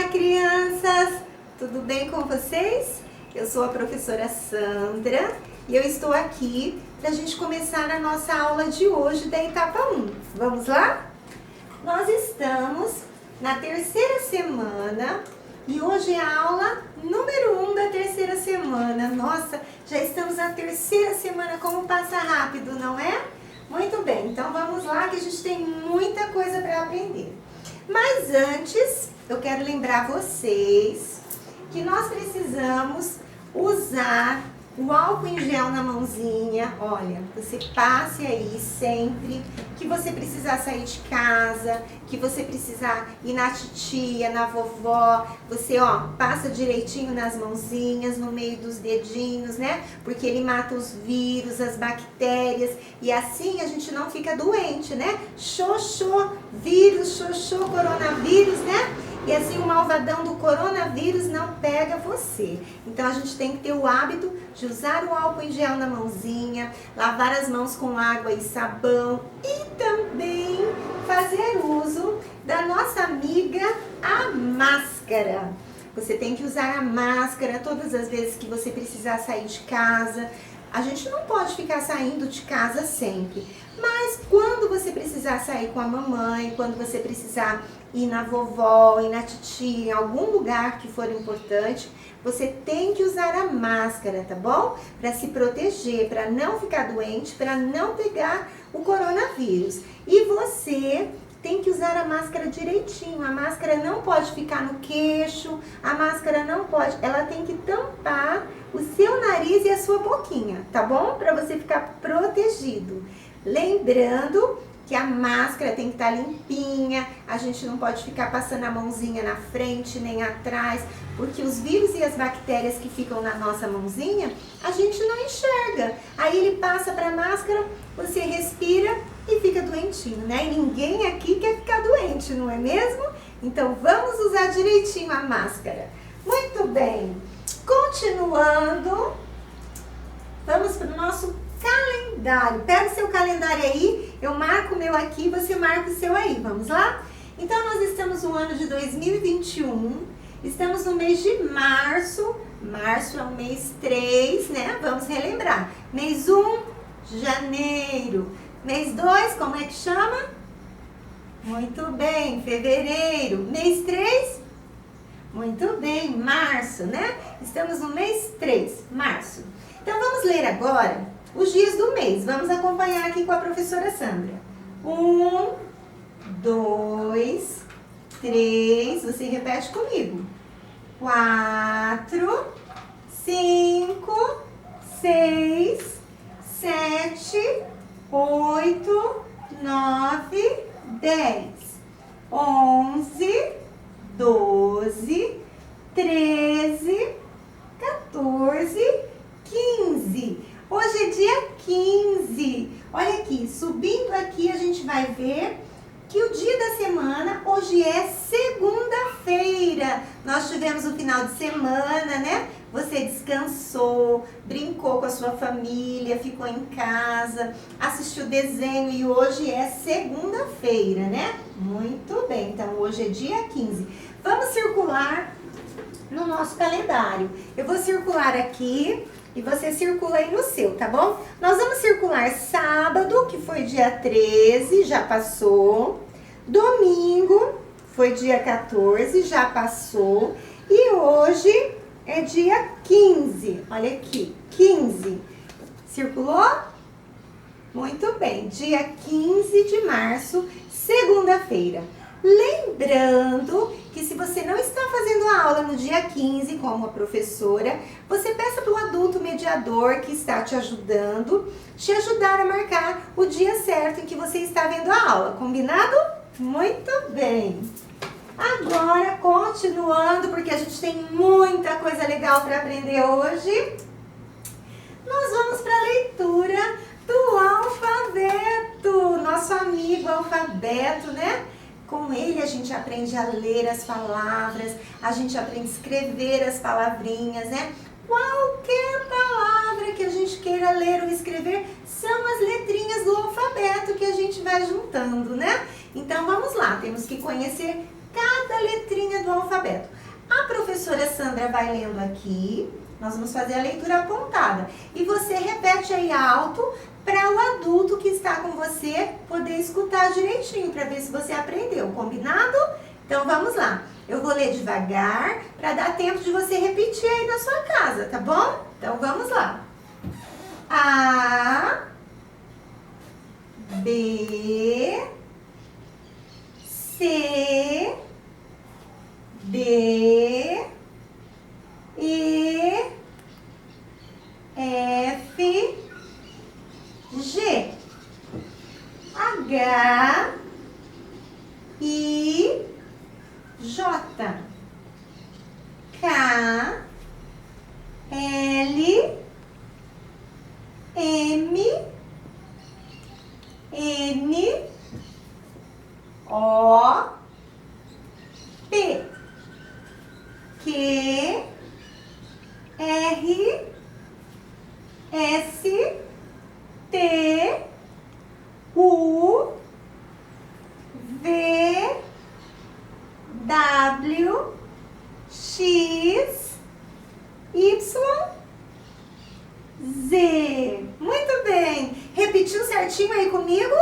Olá, crianças! Tudo bem com vocês? Eu sou a professora Sandra e eu estou aqui para a gente começar a nossa aula de hoje da etapa 1. Vamos lá? Nós estamos na terceira semana e hoje é a aula número 1 da terceira semana. Nossa, já estamos na terceira semana, como passa rápido, não é? Muito bem, então vamos lá que a gente tem muita coisa para aprender. Mas antes, eu quero lembrar vocês que nós precisamos usar o álcool em gel na mãozinha. Olha, você passe aí sempre que você precisar sair de casa, que você precisar ir na titia, na vovó, você passa direitinho nas mãozinhas, no meio dos dedinhos, né? Porque ele mata os vírus, as bactérias e assim a gente não fica doente, né? Xoxô, vírus, xoxô, coronavírus, né? E assim o malvadão do coronavírus não pega você. Então a gente tem que ter o hábito de usar o álcool em gel na mãozinha, lavar as mãos com água e sabão e também fazer uso da nossa amiga, a máscara. Você tem que usar a máscara todas as vezes que você precisar sair de casa. A gente não pode ficar saindo de casa sempre, mas quando você precisar sair com a mamãe, quando você precisar ir na vovó, ir na titia, em algum lugar que for importante, você tem que usar a máscara, tá bom? Para se proteger, para não ficar doente, para não pegar o coronavírus. E você tem que usar a máscara direitinho. A máscara não pode ficar no queixo, a máscara não pode, ela tem que tampar o seu nariz e a sua boquinha, tá bom? Para você ficar protegido. Lembrando que a máscara tem que estar limpinha, a gente não pode ficar passando a mãozinha na frente nem atrás, porque os vírus e as bactérias que ficam na nossa mãozinha, a gente não enxerga. Aí ele passa para a máscara, você respira e fica doentinho, né? E ninguém aqui quer ficar doente, não é mesmo? Então vamos usar direitinho a máscara. Muito bem, continuando, vamos para o nosso calendário. Pega o seu calendário aí, eu marco o meu aqui, você marca o seu aí, vamos lá? Então nós estamos no ano de 2021, estamos no mês de março, março é o mês 3, né? Vamos relembrar. Mês 1, janeiro. Mês 2, como é que chama? Muito bem, fevereiro. Mês 3? Muito bem, março, né? Estamos no mês 3, março. Então vamos ler agora os dias do mês. Vamos acompanhar aqui com a professora Sandra. 1, 2, 3, você repete comigo. 4, 5, 6, 7, 8, 9, 10, 11, 12, 13, 14, 15. Hoje é dia 15. Olha aqui, subindo aqui a gente vai ver que o dia da semana hoje é segunda-feira. Nós tivemos o final de semana, né? Você descansou, brincou com a sua família, ficou em casa, assistiu desenho e hoje é segunda-feira, né? Muito bem, então hoje é dia 15. Vamos circular no nosso calendário. Eu vou circular aqui e você circula aí no seu, tá bom? Nós vamos circular sábado, que foi dia 13, já passou. Domingo, foi dia 14, já passou. E hoje é dia 15, olha aqui, 15. Circulou? Muito bem, dia 15 de março, segunda-feira. Lembrando que se você não está fazendo a aula no dia 15, como a professora, você peça para o adulto mediador que está te ajudando, te ajudar a marcar o dia certo em que você está vendo a aula, combinado? Muito bem! Agora, continuando, porque a gente tem muita coisa legal para aprender hoje, nós vamos para a leitura do alfabeto, nosso amigo alfabeto, né? Com ele a gente aprende a ler as palavras, a gente aprende a escrever as palavrinhas, né? Qualquer palavra que a gente queira ler ou escrever são as letrinhas do alfabeto que a gente vai juntando, né? Então vamos lá, temos que conhecer cada letrinha do alfabeto. professora Sandra vai lendo aqui, nós vamos fazer a leitura apontada. E você repete aí alto para o adulto que está com você poder escutar direitinho, para ver se você aprendeu, combinado? Então vamos lá. Eu vou ler devagar para dar tempo de você repetir aí na sua casa, tá bom? Então vamos lá. A, B, C, D, E, F, G, H, I, J, K, L, M, N, O, P, Q, R, S, T, U, V, W, X, Y, Z. Muito bem. Repetiu certinho aí comigo?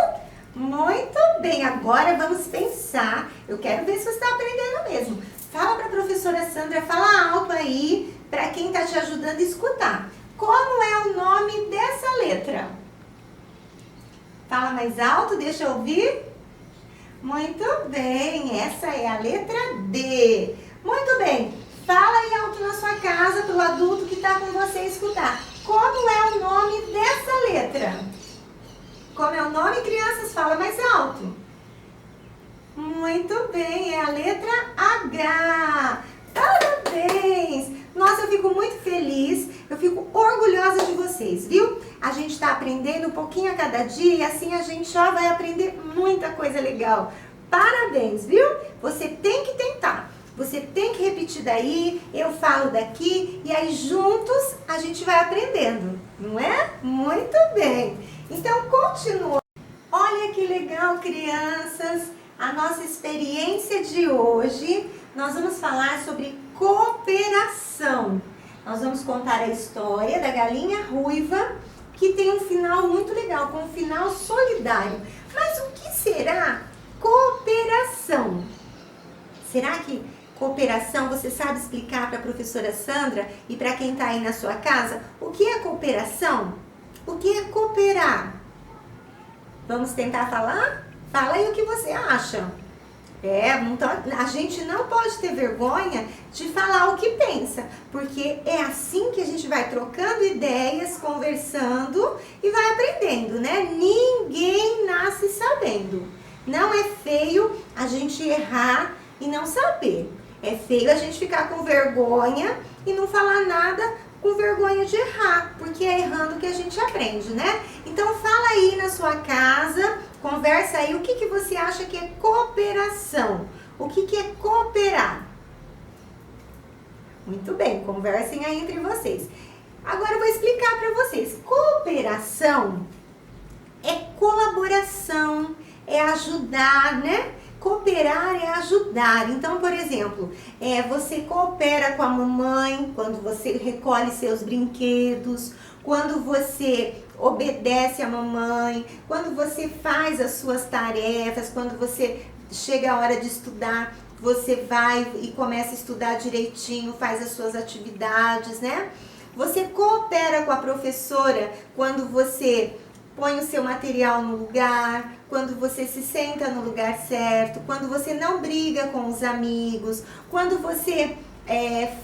Muito bem. Agora vamos pensar. Eu quero ver se você está aprendendo mesmo. Fala para a professora Sandra, fala alto aí para quem está te ajudando a escutar. Como é o nome dessa letra? Fala mais alto, deixa eu ouvir. Muito bem, essa é a letra D. Muito bem, fala aí alto na sua casa para o adulto que está com você escutar. Como é o nome dessa letra? Como é o nome, crianças? Fala mais alto. Muito bem, é a letra H. Parabéns! Nossa, eu fico muito feliz, eu fico orgulhosa de vocês, viu? A gente está aprendendo um pouquinho a cada dia e assim a gente já vai aprender muita coisa legal. Parabéns, viu? Você tem que tentar, você tem que repetir daí, eu falo daqui e aí juntos a gente vai aprendendo, não é? Muito bem! Então, continua. Olha que legal, crianças! A nossa experiência de hoje, nós vamos falar sobre cooperação. Nós vamos contar a história da galinha ruiva, que tem um final muito legal, com um final solidário. Mas o que será cooperação? Será que cooperação, você sabe explicar para a professora Sandra e para quem está aí na sua casa? O que é cooperação? O que é cooperar? Vamos tentar falar? Fala aí o que você acha. Então, a gente não pode ter vergonha de falar o que pensa, porque é assim que a gente vai trocando ideias, conversando e vai aprendendo, né? Ninguém nasce sabendo. Não é feio a gente errar e não saber. É feio a gente ficar com vergonha e não falar nada com vergonha de errar, porque é errando que a gente aprende, né? Então fala aí na sua casa, conversa aí, o que você acha que é cooperação? O que é cooperar? Muito bem, conversem aí entre vocês. Agora eu vou explicar para vocês. Cooperação é colaboração, é ajudar, né? Cooperar é ajudar. Então, por exemplo, você coopera com a mamãe quando você recolhe seus brinquedos, quando você obedece a mamãe, quando você faz as suas tarefas, quando você chega a hora de estudar, você vai e começa a estudar direitinho, faz as suas atividades, né? Você coopera com a professora quando você põe o seu material no lugar, quando você se senta no lugar certo, quando você não briga com os amigos, quando você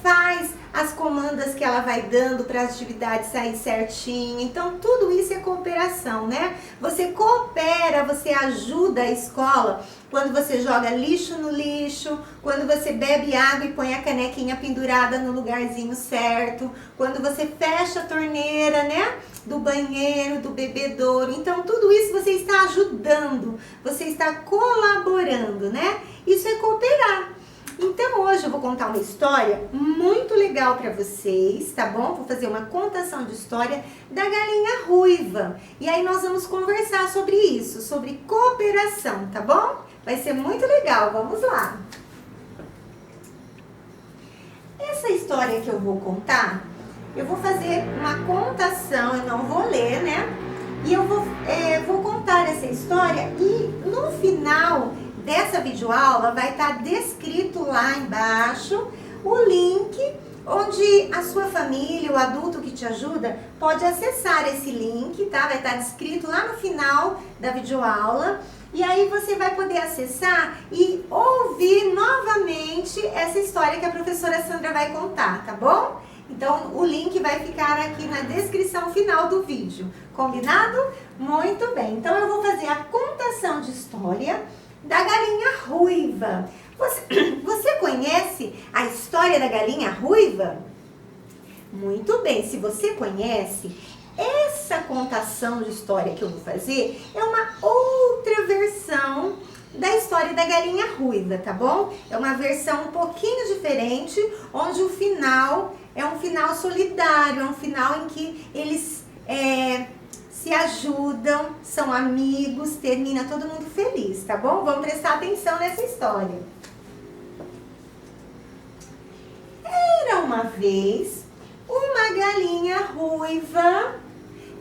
faz as comandas que ela vai dando para as atividades sair certinho. Então, tudo isso é cooperação, né? Você coopera, você ajuda a escola quando você joga lixo no lixo, quando você bebe água e põe a canequinha pendurada no lugarzinho certo, quando você fecha a torneira, né? Do banheiro, do bebedouro. Então, tudo isso você está ajudando, você está colaborando, né? Isso é cooperar. Então, hoje eu vou contar uma história muito legal para vocês, tá bom? Vou fazer uma contação de história da galinha ruiva. E aí nós vamos conversar sobre isso, sobre cooperação, tá bom? Vai ser muito legal, vamos lá. Essa Essa história que eu vou contar, eu vou fazer uma contação, eu não vou ler, né? E eu vou contar essa história e no final dessa videoaula vai estar descrito lá embaixo o link onde a sua família, o adulto que te ajuda, pode acessar esse link, tá? Vai estar descrito lá no final da videoaula. E aí você vai poder acessar e ouvir novamente essa história que a professora Sandra vai contar, tá bom? Então o link vai ficar aqui na descrição final do vídeo, combinado? Muito bem, então eu vou fazer a contação de história da galinha ruiva. Você conhece a história da galinha ruiva? Muito bem, se você conhece, essa contação de história que eu vou fazer é uma outra versão da história da galinha ruiva, tá bom? É uma versão um pouquinho diferente, onde o final é um final solidário, é um final em que eles se ajudam, são amigos, termina todo mundo feliz, tá bom? Vamos prestar atenção nessa história. Era uma vez uma galinha ruiva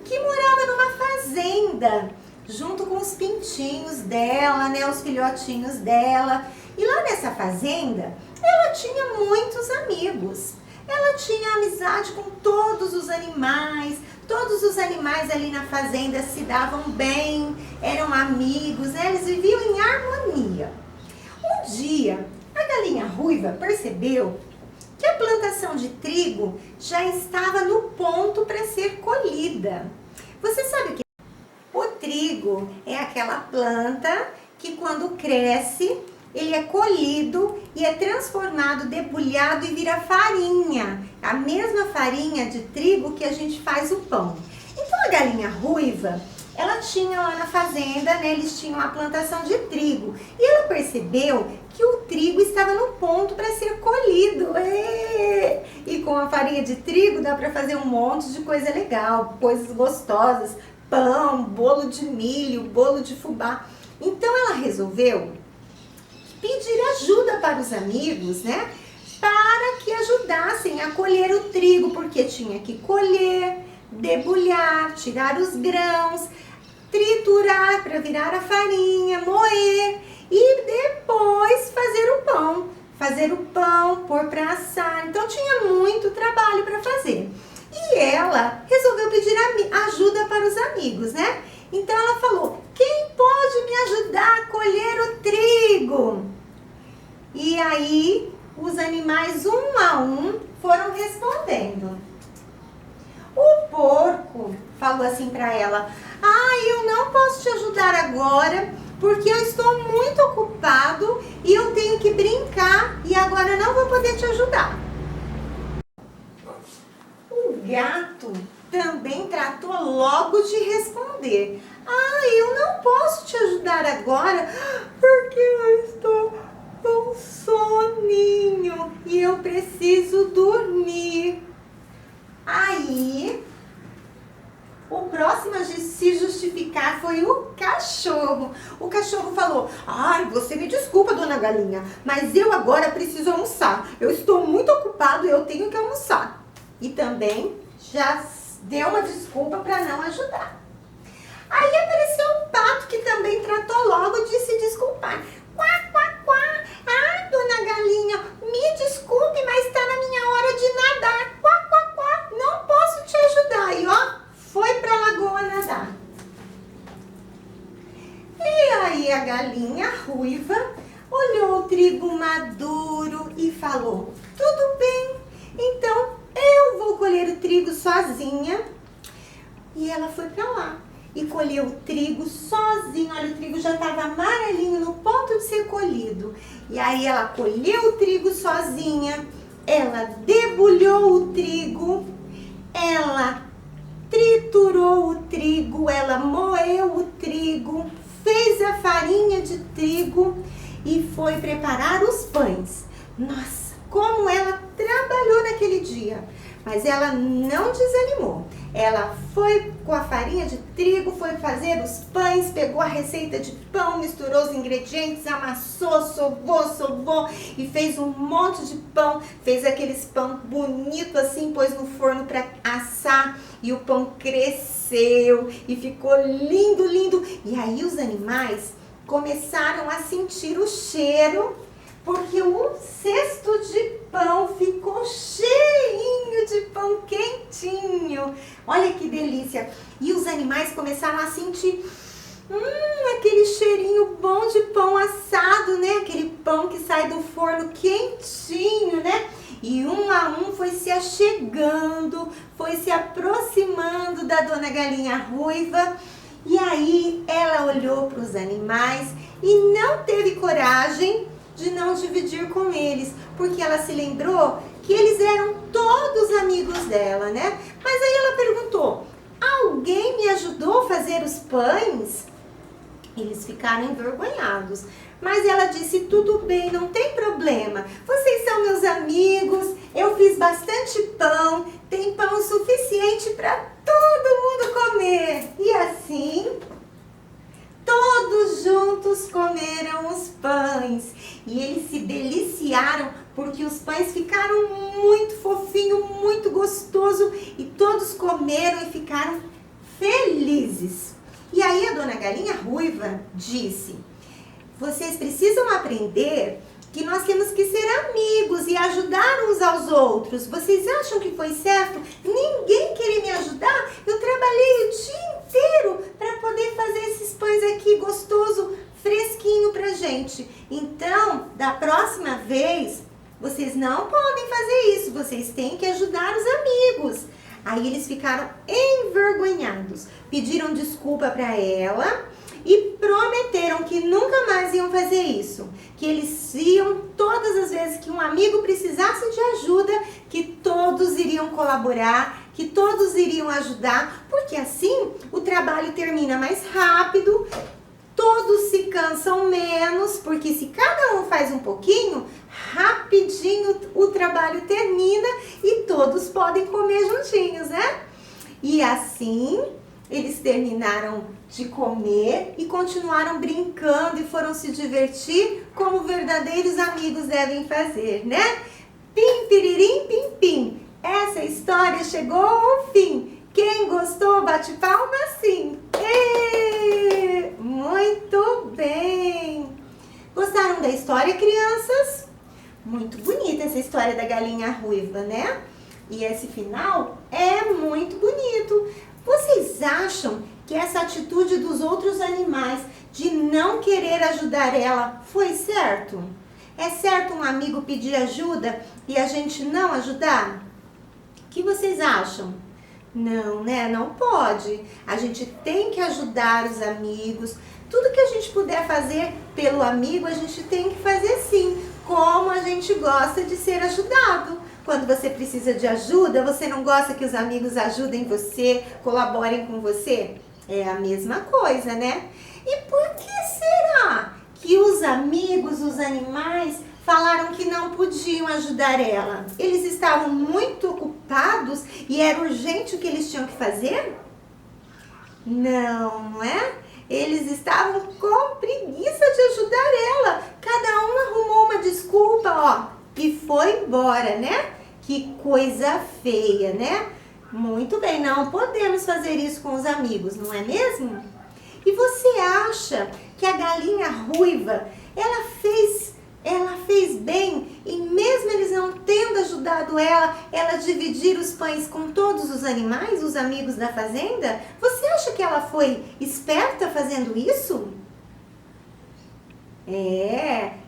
que morava numa fazenda, junto com os pintinhos dela, né, os filhotinhos dela. E lá nessa fazenda, ela tinha muitos amigos. Ela tinha amizade com todos os animais ali na fazenda se davam bem, eram amigos, né? Eles viviam em harmonia. Um dia, a galinha ruiva percebeu que a plantação de trigo já estava no ponto para ser colhida. Você sabe o que? O trigo é aquela planta que quando cresce, ele é colhido e é transformado, debulhado e vira farinha. A mesma farinha de trigo que a gente faz o pão. Então a galinha ruiva, ela tinha lá na fazenda, né, eles tinham uma plantação de trigo. E ela percebeu que o trigo estava no ponto para ser colhido. E com a farinha de trigo dá para fazer um monte de coisa legal, coisas gostosas, pão, bolo de milho, bolo de fubá. Então ela resolveu pedir ajuda para os amigos, né? Para que ajudassem a colher o trigo, porque tinha que colher, debulhar, tirar os grãos, triturar para virar a farinha, moer e depois fazer o pão, pôr para assar. Então tinha muito trabalho para fazer. E ela resolveu pedir ajuda para os amigos, né? Então ela falou: quem pode me ajudar a colher o trigo? E aí os animais um a um foram respondendo. O porco falou assim para ela: eu não posso te ajudar agora porque eu estou muito ocupado e eu tenho que brincar e agora não vou poder te ajudar. O gato também tratou logo de responder: eu não posso te ajudar agora porque eu estou com soninho e eu preciso dormir. Aí, o próximo a se justificar foi o cachorro. O cachorro falou: você me desculpa, dona Galinha, mas eu agora preciso almoçar. Eu estou muito ocupado e eu tenho que almoçar. E também já deu uma desculpa para não ajudar. Aí apareceu um pato que também tratou logo de se desculpar. Quá, quá, quá. Dona Galinha, me desculpe, mas está na minha hora de nadar. Quá, quá, quá. Não posso te ajudar. E foi para a lagoa nadar. E aí a galinha ruiva olhou o trigo maduro e falou: tudo bem, então eu vou colher o trigo sozinha. E ela foi para lá e colheu o trigo sozinha. Olha, o trigo já estava amarelinho no ponto de ser colhido. E aí ela colheu o trigo sozinha, ela debulhou o trigo, ela triturou o trigo, ela moeu o trigo, fez a farinha de trigo e foi preparar os pães. Nossa, como ela trabalhou naquele dia! Mas ela não desanimou. Ela foi com a farinha de trigo, foi fazer os pães, pegou a receita de pão, misturou os ingredientes, amassou, sovou e fez um monte de pão. Fez aqueles pão bonito assim, pôs no forno para assar e o pão cresceu e ficou lindo, lindo. E aí os animais começaram a sentir o cheiro, porque o cesto de pão ficou cheinho de pão quentinho. Olha que delícia! E os animais começaram a sentir aquele cheirinho bom de pão assado, né? Aquele pão que sai do forno quentinho, né? E um a um foi se achegando, foi se aproximando da Dona Galinha Ruiva. E aí ela olhou para os animais e não teve coragem de não dividir com eles, porque ela se lembrou que eles eram todos amigos dela, né? Mas aí ela perguntou: alguém me ajudou a fazer os pães? Eles ficaram envergonhados, mas ela disse: tudo bem, não tem problema, vocês são meus amigos, eu fiz bastante pão, tem pão suficiente para todo mundo comer. E assim, todos juntos comeram os pães e eles se deliciaram, porque os pães ficaram muito fofinho, muito gostoso, e todos comeram e ficaram felizes. E aí a Dona Galinha Ruiva disse: vocês precisam aprender que nós temos que ser amigos e ajudar uns aos outros. Vocês acham que foi certo ninguém querer me ajudar? Eu trabalhei o dia inteiro para poder fazer esses pães aqui gostoso, fresquinho pra gente. Então, da próxima vez, vocês não podem fazer isso. Vocês têm que ajudar os amigos. Aí eles ficaram envergonhados, pediram desculpa para ela e prometeram que nunca mais iam fazer isso, que eles iam, todas as vezes que um amigo precisasse de ajuda, que todos iriam colaborar, que todos iriam ajudar, porque assim o trabalho termina mais rápido, todos se cansam menos, porque se cada um faz um pouquinho, rapidinho o trabalho termina e todos podem comer juntinhos, né? E assim eles terminaram de comer e continuaram brincando e foram se divertir como verdadeiros amigos devem fazer, né? Pim, piririm, pim, pim. Essa história chegou ao fim. Quem gostou, bate palma sim. Muito bem! Gostaram da história, crianças? Muito bonita essa história da Galinha Ruiva, né? E esse final é muito bonito. Vocês acham que essa atitude dos outros animais de não querer ajudar ela foi certo? É certo um amigo pedir ajuda e a gente não ajudar? O que vocês acham? Não, né? Não pode. A gente tem que ajudar os amigos. Tudo que a gente puder fazer pelo amigo, a gente tem que fazer sim, como a gente gosta de ser ajudado. Quando você precisa de ajuda, você não gosta que os amigos ajudem você, colaborem com você? É a mesma coisa, né? E por que será que os amigos, os animais, falaram que não podiam ajudar ela? Eles estavam muito ocupados e era urgente o que eles tinham que fazer? Não, não é? Eles estavam com preguiça de ajudar ela. Cada um arrumou uma desculpa, ó, e foi embora, né? Que coisa feia, né? Muito bem, não podemos fazer isso com os amigos, não é mesmo? E você acha que a Galinha Ruiva, ela fez bem, e mesmo eles não tendo ajudado ela dividir os pães com todos os animais, os amigos da fazenda? Você acha que ela foi esperta fazendo isso?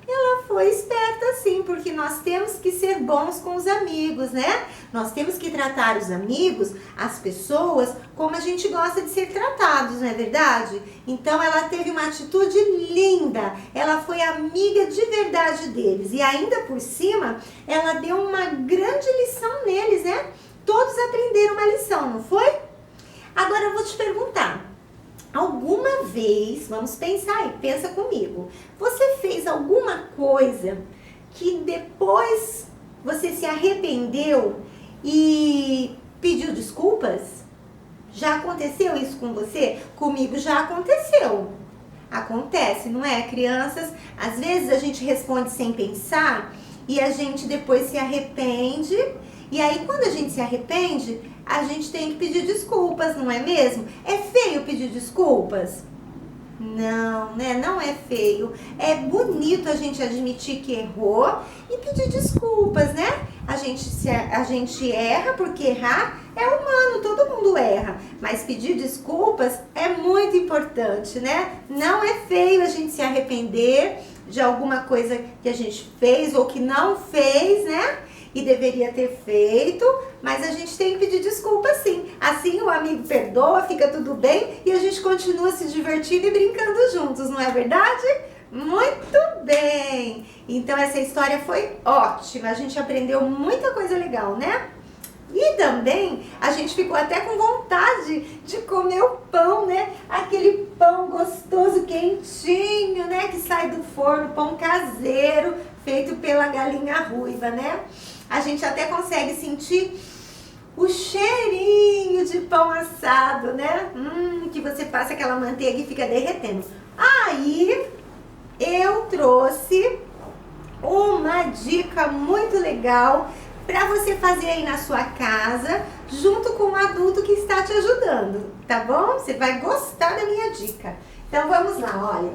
Ela foi esperta sim, porque nós temos que ser bons com os amigos, né? Nós temos que tratar os amigos, as pessoas, como a gente gosta de ser tratados, não é verdade? Então ela teve uma atitude linda, ela foi amiga de verdade deles e ainda por cima, ela deu uma grande lição neles, né? Todos aprenderam uma lição, não foi? Agora eu vou te perguntar. Alguma vez, vamos pensar aí, pensa comigo, você fez alguma coisa que depois você se arrependeu e pediu desculpas? Já aconteceu isso com você? Comigo já aconteceu. Acontece, não é, crianças? Às vezes a gente responde sem pensar e a gente depois se arrepende. E aí, quando a gente se arrepende, a gente tem que pedir desculpas, não é mesmo? É feio pedir desculpas? Não, né? Não é feio. É bonito a gente admitir que errou e pedir desculpas, né? A gente erra, porque errar é humano, todo mundo erra. Mas pedir desculpas é muito importante, né? Não é feio a gente se arrepender de alguma coisa que a gente fez ou que não fez, né? E deveria ter feito, mas a gente tem que pedir desculpa sim. Assim o amigo perdoa, fica tudo bem e a gente continua se divertindo e brincando juntos, não é verdade? Muito bem! Então essa história foi ótima, a gente aprendeu muita coisa legal, né? E também a gente ficou até com vontade de comer o pão, né? Aquele pão gostoso, quentinho, né? Que sai do forno, pão caseiro, feito pela galinha ruiva, né? A gente até consegue sentir o cheirinho de pão assado, né? Que você passa aquela manteiga e fica derretendo. Aí eu trouxe uma dica muito legal para você fazer aí na sua casa, junto com um adulto que está te ajudando, tá bom? Você vai gostar da minha dica. Então vamos lá, olha.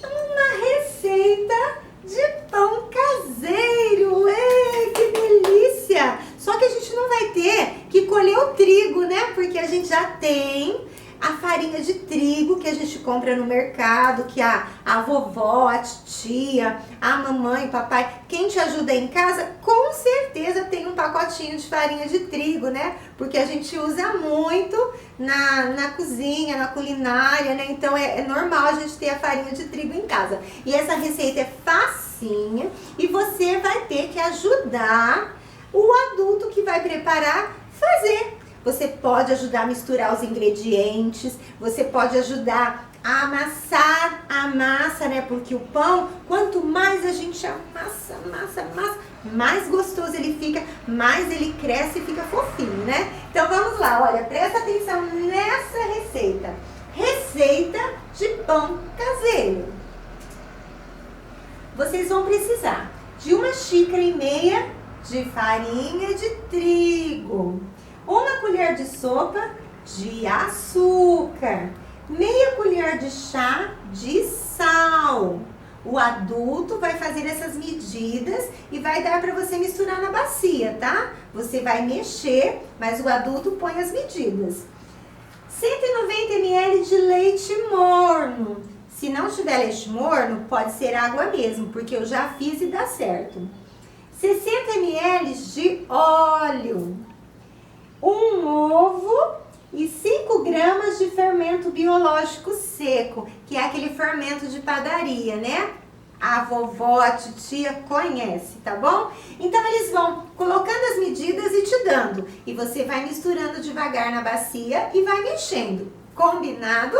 Uma receita de pão caseiro. Que delícia! Só que a gente não vai ter que colher o trigo, né? Porque a gente já tem a farinha de trigo que a gente compra no mercado, que a vovó, a titia, a mamãe, o papai, quem te ajuda aí em casa, com certeza tem um pacotinho de farinha de trigo, né? Porque a gente usa muito na cozinha, na culinária, né? Então é normal a gente ter a farinha de trigo em casa. E essa receita é facinha e você vai ter que ajudar o adulto que vai preparar fazer. Você pode ajudar a misturar os ingredientes, você pode ajudar a amassar a massa, né? Porque o pão, quanto mais a gente amassa, mais gostoso ele fica, mais ele cresce e fica fofinho, né? Então vamos lá, olha, presta atenção nessa receita. Receita de pão caseiro. Vocês vão precisar de 1,5 xícaras de farinha de trigo, 1 colher de sopa de açúcar, meia colher de chá de sal. O adulto vai fazer essas medidas e vai dar para você misturar na bacia, tá? Você vai mexer, mas o adulto põe as medidas. 190 ml de leite morno. Se não tiver leite morno, pode ser água mesmo, porque eu já fiz e dá certo. 60 ml de óleo. 1 ovo e 5 gramas de fermento biológico seco, que é aquele fermento de padaria, né? A vovó, a titia conhece, tá bom? Então eles vão colocando as medidas e te dando. E você vai misturando devagar na bacia e vai mexendo. Combinado?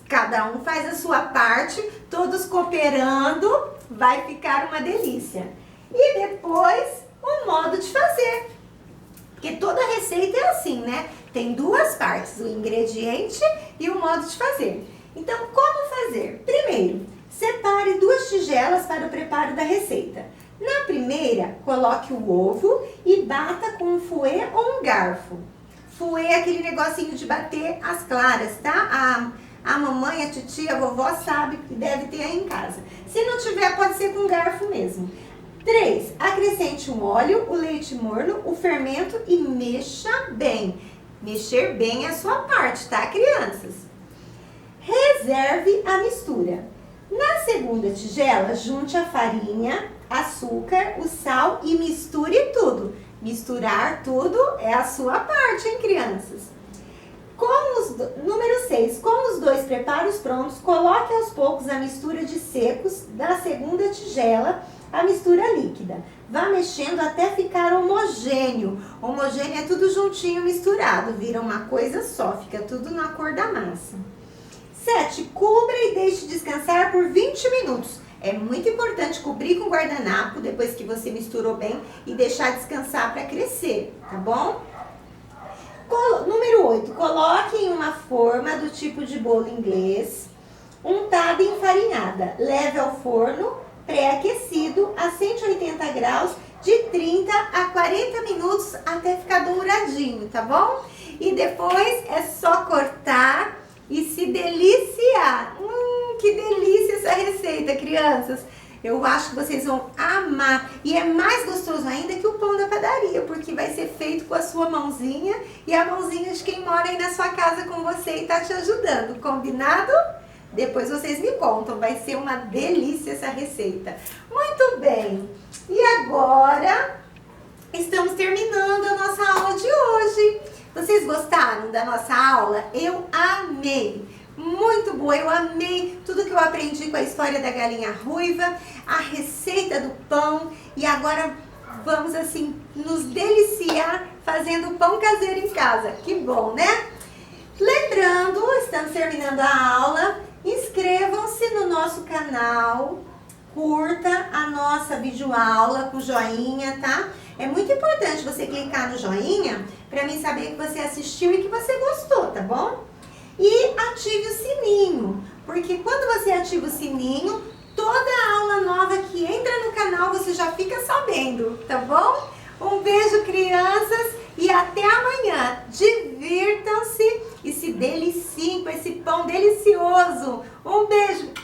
Cada um faz a sua parte, todos cooperando, vai ficar uma delícia. E depois, o modo de fazer. Porque toda receita é assim, né? Tem 2 partes, o ingrediente e o modo de fazer. Então, como fazer? Primeiro, separe 2 tigelas para o preparo da receita. Na primeira, coloque o ovo e bata com um fouet ou um garfo. Fouet é aquele negocinho de bater as claras, tá? A mamãe, a titia, a vovó sabe que deve ter aí em casa. Se não tiver, pode ser com garfo mesmo. 3. Acrescente o óleo, o leite morno, o fermento e mexa bem. Mexer bem é a sua parte, tá, crianças? Reserve a mistura. Na segunda tigela, junte a farinha, açúcar, o sal e misture tudo. Misturar tudo é a sua parte, hein, crianças? Número 6. Com os 2 preparos prontos, coloque aos poucos a mistura de secos da segunda tigela, a mistura líquida. Vá mexendo até ficar homogêneo. Homogêneo é tudo juntinho misturado, vira uma coisa só, fica tudo na cor da massa. 7. Cubra e deixe descansar por 20 minutos. É muito importante cobrir com guardanapo depois que você misturou bem e deixar descansar para crescer, tá bom? Número 8, coloque em uma forma do tipo de bolo inglês, untada e enfarinhada. Leve ao forno pré-aquecido a 180 graus de 30 a 40 minutos até ficar douradinho, tá bom? E depois é só cortar e se deliciar. Que delícia essa receita, crianças! Eu acho que vocês vão amar. E é mais gostoso ainda que o pão da padaria, porque vai ser feito com a sua mãozinha e a mãozinha de quem mora aí na sua casa com você e tá te ajudando. Combinado? Depois vocês me contam, vai ser uma delícia essa receita. Muito bem! E agora estamos terminando a nossa aula de hoje. Vocês gostaram da nossa aula? Eu amei! Muito boa, eu amei tudo que eu aprendi com a história da galinha ruiva, a receita do pão e agora vamos assim nos deliciar fazendo pão caseiro em casa. Que bom, né? Lembrando, estamos terminando a aula, inscrevam-se no nosso canal, curta a nossa videoaula com joinha, tá? É muito importante você clicar no joinha para mim saber que você assistiu e que você gostou, tá bom? E ative o sininho, porque quando você ativa o sininho, toda aula nova que entra no canal você já fica sabendo, tá bom? Um beijo, crianças, e até amanhã. Divirtam-se e se deliciem com esse pão delicioso. Um beijo!